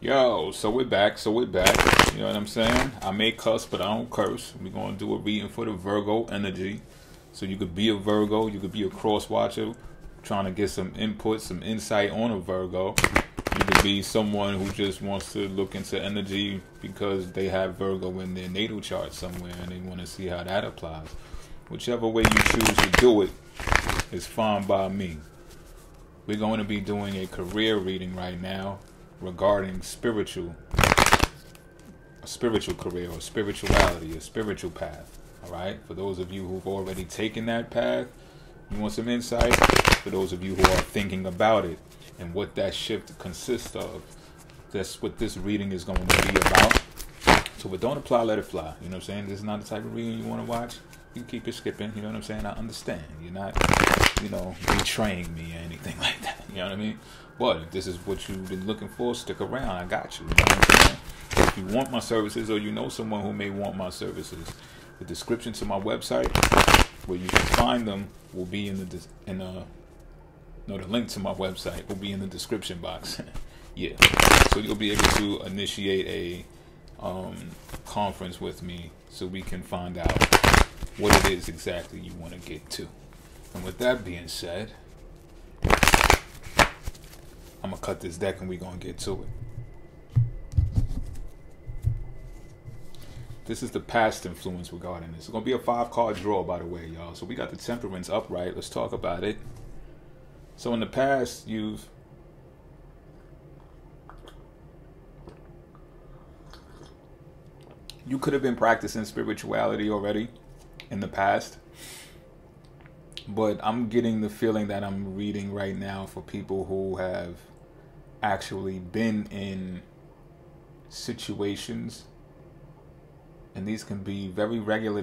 Yo, so we're back. You know what I'm saying? I may cuss, but I don't curse. We're going to do a reading for the Virgo energy. So you could be a Virgo, you could be a cross watcher, trying to get some input, some insight on a Virgo. You could be someone who just wants to look into energy because they have Virgo in their natal chart somewhere and they want to see how that applies. Whichever way you choose to do it is fine by me. We're going to be doing a career reading right now regarding a spiritual career or spirituality, a spiritual path. All right. For those of you who've already taken that path, you want some insight. For those of you who are thinking about it and what that shift consists of, that's what this reading is going to be about. So, but don't apply, let it fly. You know what I'm saying? This is not the type of reading you want to watch. You can keep it skipping. You know what I'm saying? I understand. You're not, betraying me or anything like that. You know what I mean? But if this is what you've been looking for, stick around. I got you. You know what I'm saying? If you want my services or you know someone who may want my services, the description to my website where you can find them will be the link to my website will be in the description box. Yeah. So you'll be able to initiate a conference with me so we can find out what it is exactly you want to get to. And with that being said, I'm going to cut this deck and we're going to get to it. This is the past influence regarding this. It's going to be a 5-card draw, by the way, y'all. So we got the Temperance upright. Let's talk about it. So in the past, you could have been practicing spirituality already in the past. But I'm getting the feeling that I'm reading right now for people who have actually been in situations, and these can be very regular,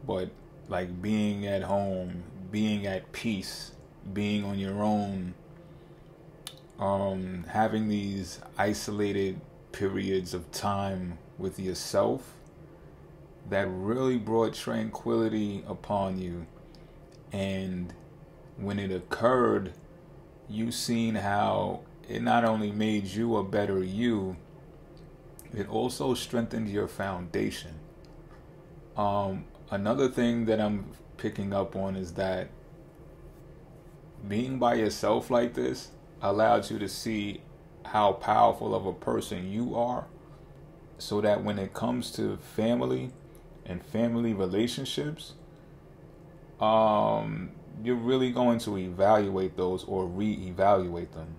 but like being at home, being at peace, being on your own, having these isolated periods of time with yourself that really brought tranquility upon you. And when it occurred, you seen how it not only made you a better you, it also strengthened your foundation. Another thing that I'm picking up on is that being by yourself like this allowed you to see how powerful of a person you are, so that when it comes to family and family relationships, you're really going to evaluate those or reevaluate them.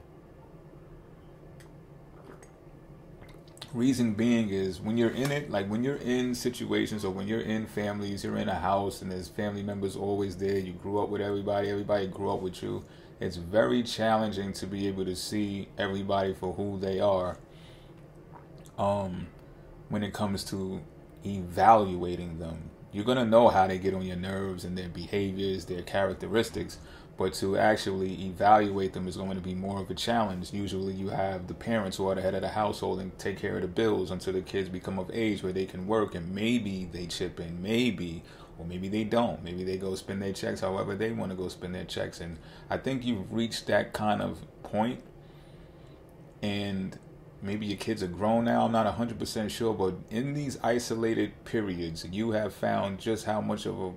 Reason being is when you're in it, like when you're in situations or when you're in families, you're in a house and there's family members always there, you grew up with everybody grew up with you. It's very challenging to be able to see everybody for who they are when it comes to evaluating them. You're going to know how they get on your nerves and their behaviors, their characteristics, but to actually evaluate them is going to be more of a challenge. Usually you have the parents who are the head of the household and take care of the bills until the kids become of age where they can work, and maybe they chip in, or maybe they don't. Maybe they go spend their checks however they want to go spend their checks. And I think you've reached that kind of point, and maybe your kids are grown now, I'm not 100% sure, but in these isolated periods, you have found just how much of a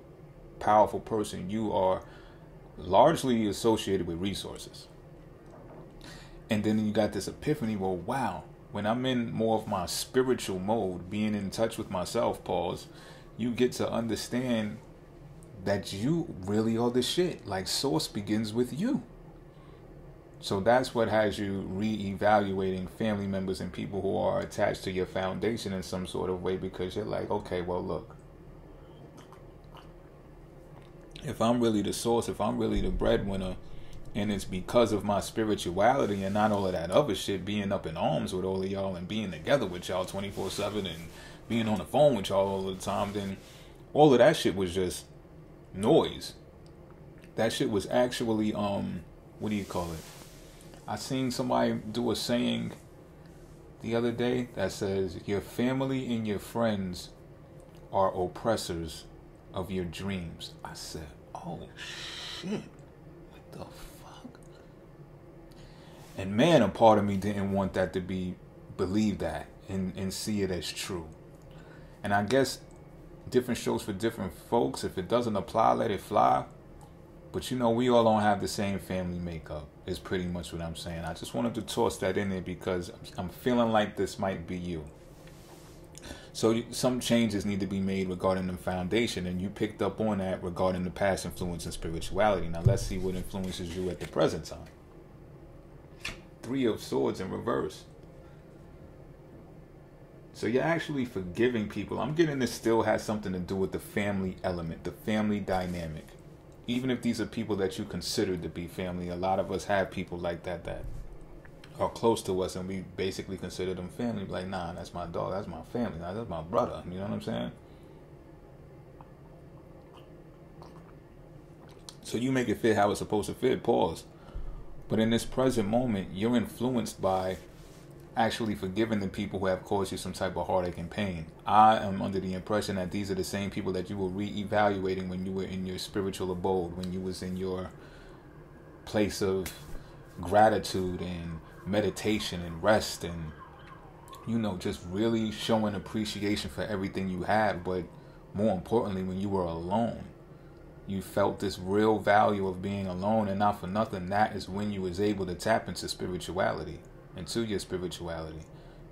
powerful person you are, largely associated with resources. And then you got this epiphany, well, wow, when I'm in more of my spiritual mode, being in touch with myself, you get to understand that you really are the shit. Like, source begins with you. So that's what has you reevaluating family members and people who are attached to your foundation in some sort of way, because you're like, okay, well, look, if I'm really the source, if I'm really the breadwinner, and it's because of my spirituality and not all of that other shit, being up in arms with all of y'all and being together with y'all 24/7 and being on the phone with y'all all the time, then all of that shit was just noise. That shit was actually, what do you call it? I seen somebody do a saying the other day that says, your family and your friends are oppressors of your dreams. I said, oh shit, what the fuck? And man, a part of me didn't want that to be believe that and see it as true. And I guess different strokes for different folks. If it doesn't apply, let it fly. But we all don't have the same family makeup, is pretty much what I'm saying. I just wanted to toss that in there because I'm feeling like this might be you. So some changes need to be made regarding the foundation, and you picked up on that regarding the past influence and spirituality. Now let's see what influences you at the present time. 3 of Swords in reverse. So you're actually forgiving people. I'm getting this still has something to do with the family element, the family dynamic. Even if these are people that you consider to be family, a lot of us have people like that are close to us, and we basically consider them family. Like, nah, that's my dog, that's my family, nah, that's my brother. You know what I'm saying? So you make it fit how it's supposed to fit, pause. But in this present moment, you're influenced by actually forgiving the people who have caused you some type of heartache and pain. I am under the impression that these are the same people that you were re-evaluating when you were in your spiritual abode, when you was in your place of gratitude and meditation and rest and, just really showing appreciation for everything you had. But more importantly, when you were alone, you felt this real value of being alone, and not for nothing, that is when you was able to tap into spirituality. Into your spirituality,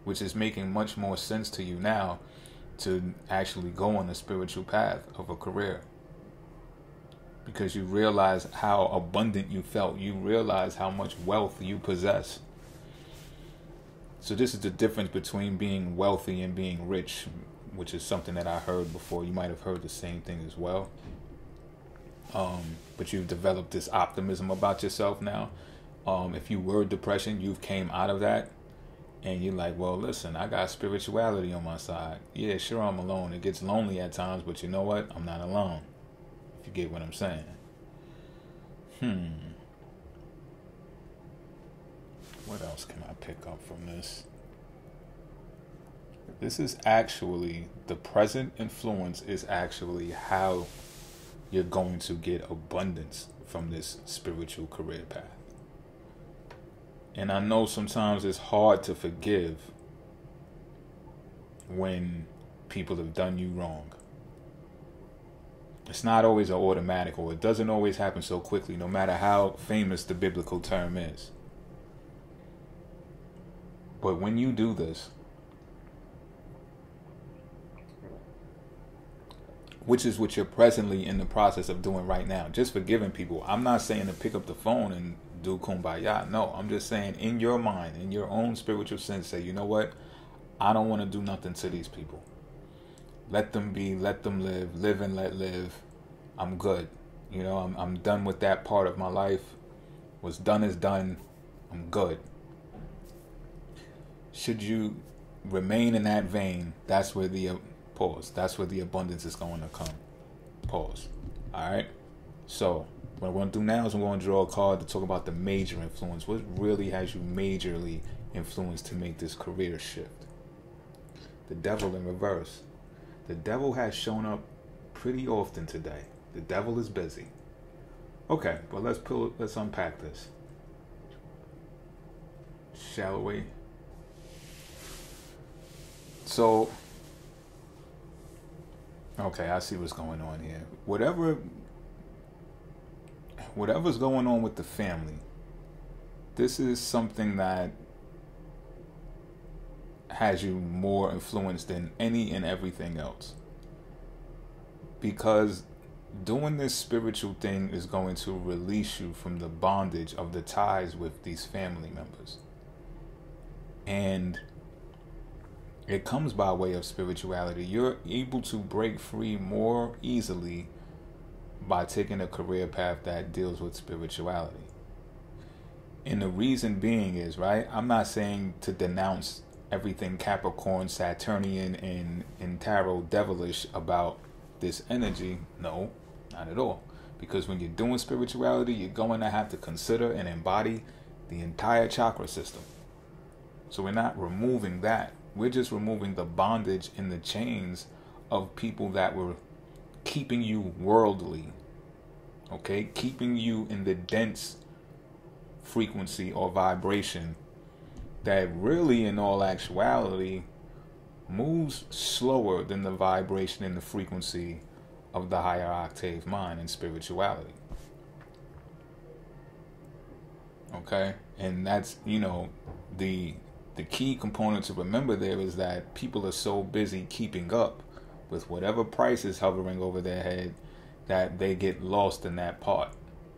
which is making much more sense to you now to actually go on the spiritual path of a career, because you realize how abundant you felt. You realize how much wealth you possess. So this is the difference between being wealthy and being rich, which is something that I heard before. You might have heard the same thing as well. But you've developed this optimism about yourself now. If you were depression, you've came out of that, and you're like, well, listen, I got spirituality on my side. Yeah, sure, I'm alone. It gets lonely at times, but you know what? I'm not alone. If you get what I'm saying. What else can I pick up from this? This is actually, the present influence is actually how you're going to get abundance from this spiritual career path. And I know sometimes it's hard to forgive when people have done you wrong. It's not always an automatic, or it doesn't always happen so quickly, no matter how famous the biblical term is. But when you do this, which is what you're presently in the process of doing right now, just forgiving people. I'm not saying to pick up the phone and do kumbaya. No, I'm just saying in your mind, in your own spiritual sense, say, you know what? I don't want to do nothing to these people. Let them be, let them live and let live. I'm good. I'm done with that part of my life. What's done is done. I'm good. Should you remain in that vein, that's where the that's where the abundance is going to come. Pause. All right. So what we're going to do now is I'm going to draw a card to talk about the major influence. What really has you majorly influenced to make this career shift? The Devil in reverse. The Devil has shown up pretty often today. The Devil is busy. Okay, but let's unpack this. Shall we? So, okay, I see what's going on here. Whatever's going on with the family, this is something that has you more influenced than any and everything else. Because doing this spiritual thing is going to release you from the bondage of the ties with these family members. And it comes by way of spirituality. You're able to break free more easily by taking a career path that deals with spirituality. And the reason being is, right, I'm not saying to denounce everything Capricorn, Saturnian, and tarot devilish about this energy. No, not at all. Because when you're doing spirituality, you're going to have to consider and embody the entire chakra system. So we're not removing that. We're just removing the bondage and the chains of people that were keeping you worldly. Okay? Keeping you in the dense frequency or vibration that really, in all actuality, moves slower than the vibration and the frequency of the higher octave mind and spirituality. Okay? And that's, the key component to remember there is that people are so busy keeping up with whatever price is hovering over their head that they get lost in that part.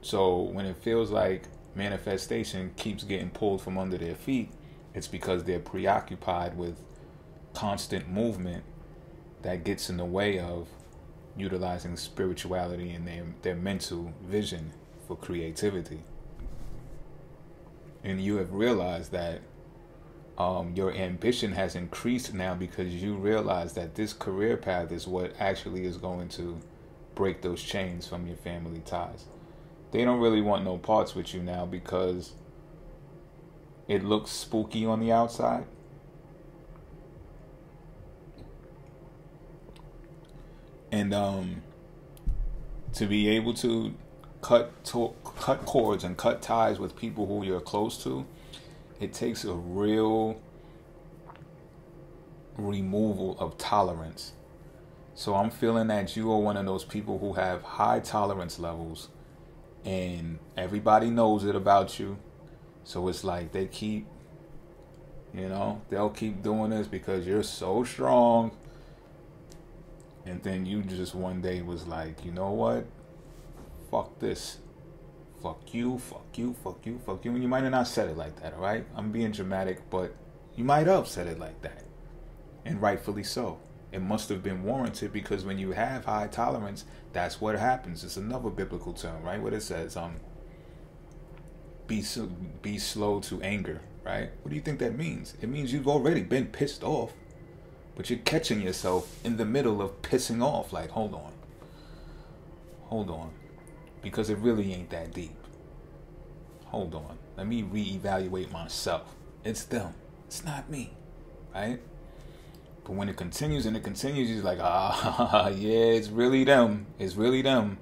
So when it feels like manifestation keeps getting pulled from under their feet, it's because they're preoccupied with constant movement that gets in the way of utilizing spirituality and their mental vision for creativity. And you have realized that your ambition has increased now because you realize that this career path is what actually is going to break those chains from your family ties. They don't really want no parts with you now because it looks spooky on the outside. And to be able to cut cords and cut ties with people who you're close to, it takes a real removal of tolerance. So I'm feeling that you are one of those people who have high tolerance levels and everybody knows it about you. So it's like they keep, they'll keep doing this because you're so strong. And then you just one day was like, you know what? Fuck this. Fuck you, fuck you, fuck you, fuck you. And you might have not said it like that, all right? I'm being dramatic, but you might have said it like that. And rightfully so. It must have been warranted because when you have high tolerance, that's what happens. It's another biblical term, right? What it says, be slow to anger, right? What do you think that means? It means you've already been pissed off, but you're catching yourself in the middle of pissing off. Like, hold on. Because it really ain't that deep. Hold on. Let me reevaluate myself. It's them. It's not me. Right? But when it continues, you're like, yeah, it's really them. It's really them.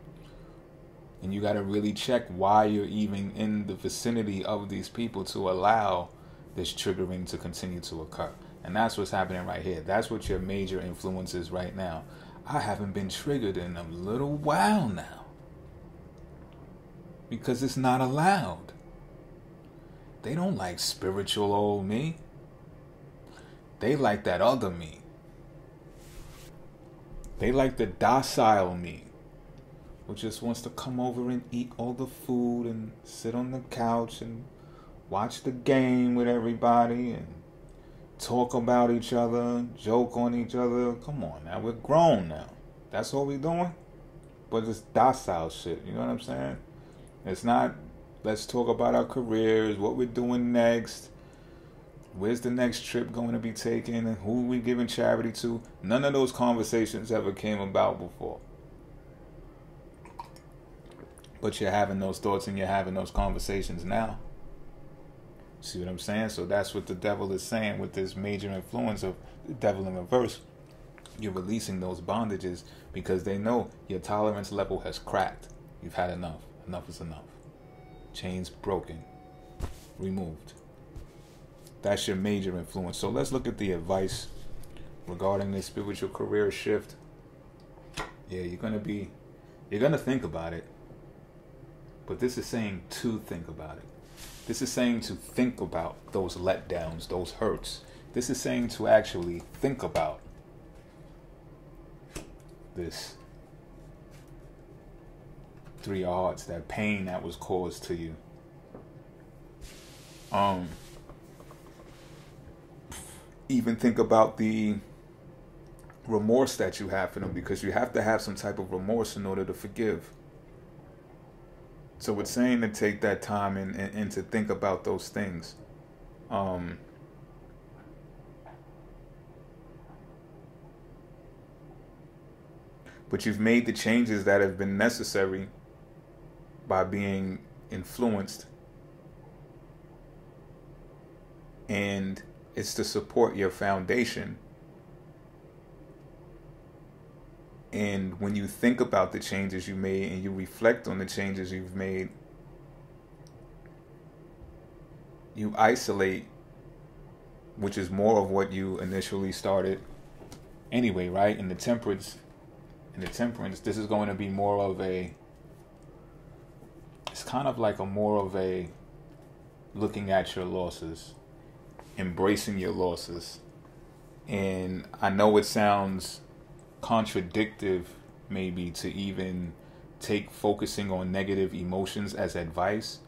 And you got to really check why you're even in the vicinity of these people to allow this triggering to continue to occur. And that's what's happening right here. That's what your major influence is right now. I haven't been triggered in a little while now. Because it's not allowed. They don't like spiritual old me. They like that other me. They like the docile me, who just wants to come over and eat all the food and sit on the couch and watch the game with everybody and talk about each other, joke on each other. Come on now, we're grown now. That's all we're doing. But it's docile shit, you know what I'm saying? It's not, let's talk about our careers, what we're doing next, where's the next trip going to be taken, and who we giving charity to. None of those conversations ever came about before. But you're having those thoughts and you're having those conversations now. See what I'm saying? So that's what the devil is saying with this major influence of the devil in reverse. You're releasing those bondages because they know your tolerance level has cracked. You've had enough. Enough is enough. Chains broken. Removed. That's your major influence. So let's look at the advice regarding this spiritual career shift. Yeah, you're going to think about it. But this is saying to think about it. This is saying to think about those letdowns, those hurts. This is saying to actually think about this Three of Hearts, that pain that was caused to you. Even think about the remorse that you have for them, because you have to have some type of remorse in order to forgive. So it's saying to take that time and to think about those things. But you've made the changes that have been necessary by being influenced. And it's to support your foundation. And when you think about the changes you made and you reflect on the changes you've made, you isolate which is more of what you initially started anyway, right? In the temperance, this is going to be more of it's kind of like more of a looking at your losses, embracing your losses. And I know it sounds contradictory maybe to even take focusing on negative emotions as advice,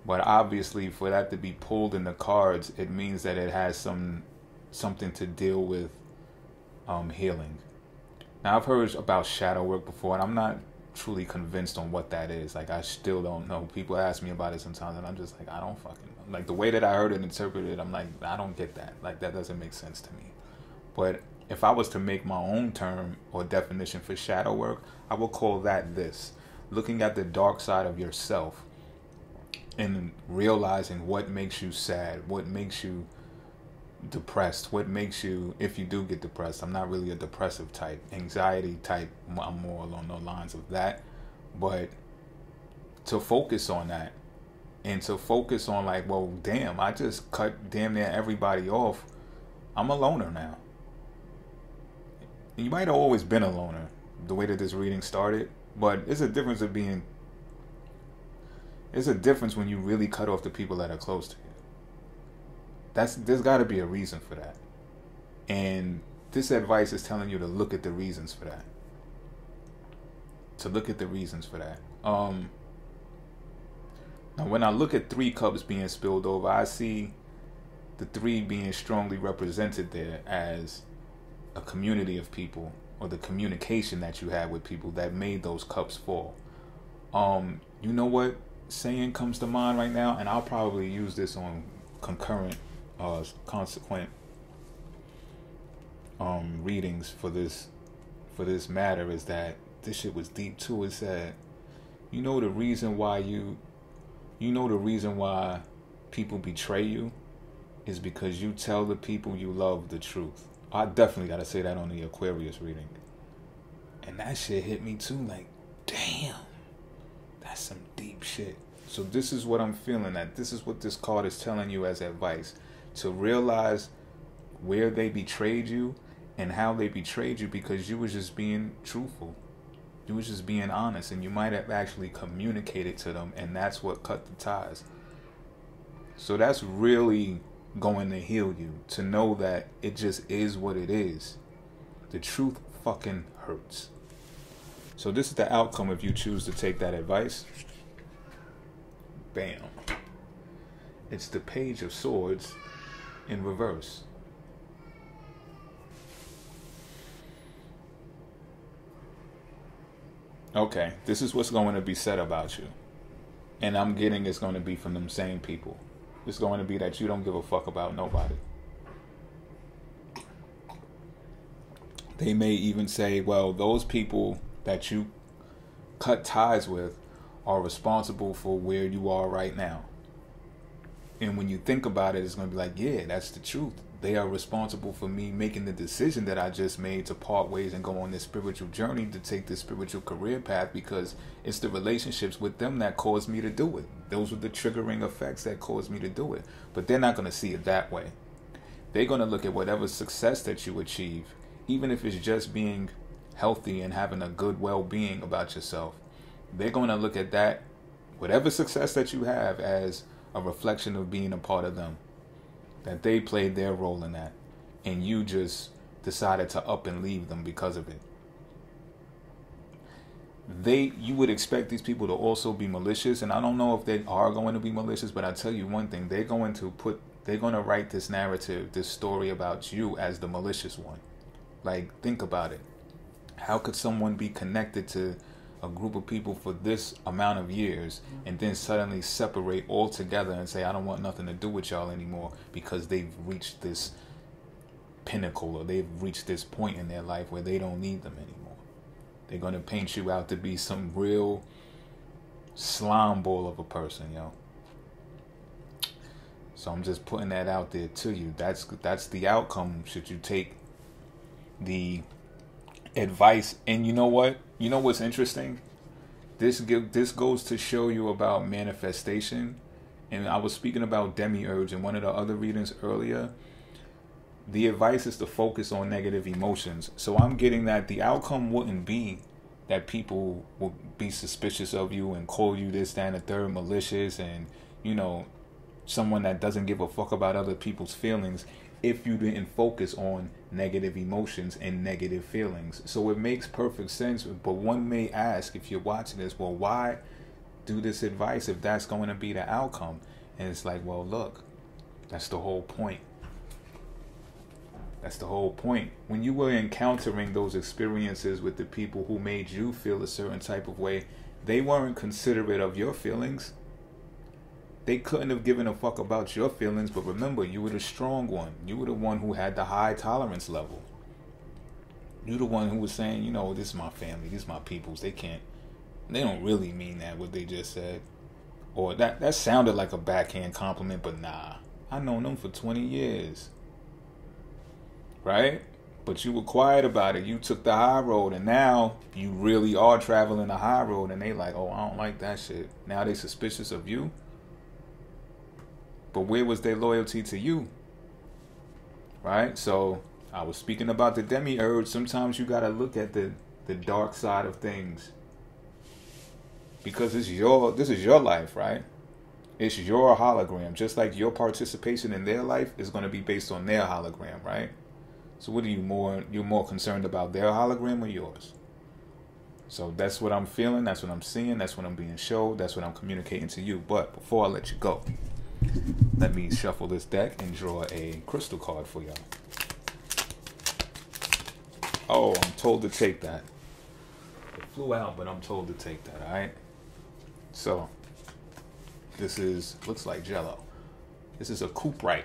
but obviously for that to be pulled in the cards, it means that it has something to deal with healing. Now, I've heard about shadow work before, and I'm not truly convinced on what that is. Like, I still don't know. People ask me about it sometimes, and I'm just like, I don't fucking know. Like, the way that I heard it interpreted, I'm like, I don't get that. Like, that doesn't make sense to me. But if I was to make my own term or definition for shadow work, I would call that this: looking at the dark side of yourself and realizing what makes you sad, what makes you depressed, what makes you, if you do get depressed, I'm not really a depressive type, anxiety type, I'm more along the lines of that, but to focus on that and to focus on like, well, damn, I just cut damn near everybody off. I'm a loner now. And you might have always been a loner the way that this reading started, but there's a difference when you really cut off the people that are close to you. There's got to be a reason for that. And this advice is telling you to look at the reasons for that. Now, when I look at 3 cups being spilled over, I see the 3 being strongly represented there as a community of people, or the communication that you had with people that made those cups fall. You know what saying comes to mind right now, and I'll probably use this on consequent readings for this matter, is that this shit was deep too. It said, you know the reason why people betray you is because you tell the people you love the truth. I definitely gotta say that on the Aquarius reading. And that shit hit me too, like, damn, that's some deep shit. So this is what I'm feeling, that this is what this card is telling you as advice. To realize where they betrayed you and how they betrayed you, because you was just being truthful. You was just being honest, and you might have actually communicated to them, and that's what cut the ties. So that's really going to heal you, to know that it just is what it is. The truth fucking hurts. So this is the outcome if you choose to take that advice. Bam. It's the Page of Swords in reverse. Okay, this is what's going to be said about you. And I'm getting it's going to be from them same people. It's going to be that you don't give a fuck about nobody. They may even say, well, those people that you cut ties with are responsible for where you are right now. And when you think about it, it's going to be like, yeah, that's the truth. They are responsible for me making the decision that I just made to part ways and go on this spiritual journey, to take this spiritual career path, because it's the relationships with them that caused me to do it. Those were the triggering effects that caused me to do it. But they're not going to see it that way. They're going to look at whatever success that you achieve, even if it's just being healthy and having a good well-being about yourself. They're going to look at that, whatever success that you have, as a reflection of being a part of them. That they played their role in that, and you just decided to up and leave them because of it. You would expect these people to also be malicious, and I don't know if they are going to be malicious, but I tell you one thing, they're going to write this narrative, this story about you as the malicious one. Like, think about it. How could someone be connected to a group of people for this amount of years and then suddenly separate altogether and say, I don't want nothing to do with y'all anymore, because they've reached this pinnacle, or they've reached this point in their life where they don't need them anymore? They're going to paint you out to be some real slime ball of a person, yo. So I'm just putting that out there to you. That's the outcome should you take the advice. And you know what? You know what's interesting? This goes to show you about manifestation. And I was speaking about demiurge in one of the other readings earlier. the advice is to focus on negative emotions. So I'm getting that the outcome wouldn't be that people will be suspicious of you and call you this, that, and the third, malicious, and, you know, someone that doesn't give a fuck about other people's feelings, if you didn't focus on negative emotions and negative feelings. So it makes perfect sense. But one may ask, if you're watching this, well, why do this advice if that's going to be the outcome? And it's like, well, look, that's the whole point. That's the whole point. When you were encountering those experiences with the people who made you feel a certain type of way, they weren't considerate of your feelings. They couldn't have given a fuck about your feelings, but remember, you were the strong one. You were the one who had the high tolerance level. You're the one who was saying, you know, this is my family, these is my peoples. They don't really mean that, what they just said. Or that sounded like a backhand compliment, but nah. I've known them for 20 years. Right? But you were quiet about it. You took the high road, and now you really are traveling the high road, and they like, oh, I don't like that shit. Now they suspicious of you. But where was their loyalty to you? Right? So I was speaking about the demiurge. Sometimes you got to look at the dark side of things. Because this is your life, right? It's your hologram. Just like your participation in their life is going to be based on their hologram, right? So what are you're more concerned about, their hologram or yours? So that's what I'm feeling. That's what I'm seeing. That's what I'm being showed. That's what I'm communicating to you. But before I let you go, let me shuffle this deck and draw a crystal card for y'all. Oh, I'm told to take that. It flew out, but I'm told to take that, all right? So, this looks like Jello. This is a Cooperite.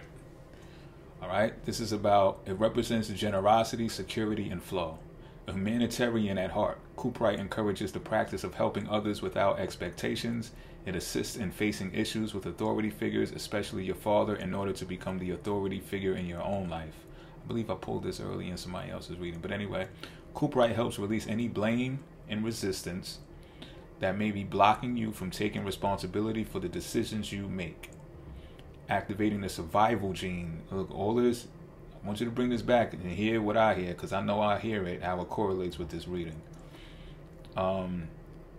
All right? This is it represents generosity, security, and flow. A humanitarian at heart, Cooperite encourages the practice of helping others without expectations. It assists in facing issues with authority figures, especially your father, in order to become the authority figure in your own life. I believe I pulled this early in somebody else's reading. But anyway, Cooperite helps release any blame and resistance that may be blocking you from taking responsibility for the decisions you make. Activating the survival gene. Look, all this, I want you to bring this back and hear what I hear, because I know I hear it, how it correlates with this reading.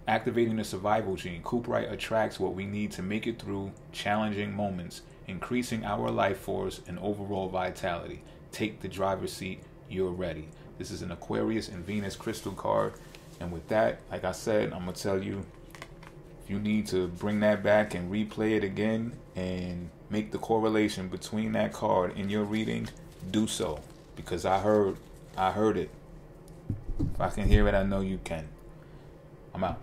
Activating the survival gene. Cooperite attracts what we need to make it through challenging moments, increasing our life force and overall vitality. Take the driver's seat. You're ready. This is an Aquarius and Venus crystal card. And with that, like I said, I'm going to tell you, if you need to bring that back and replay it again and make the correlation between that card in your reading, do so. Because I heard it. If I can hear it, I know you can. I'm out.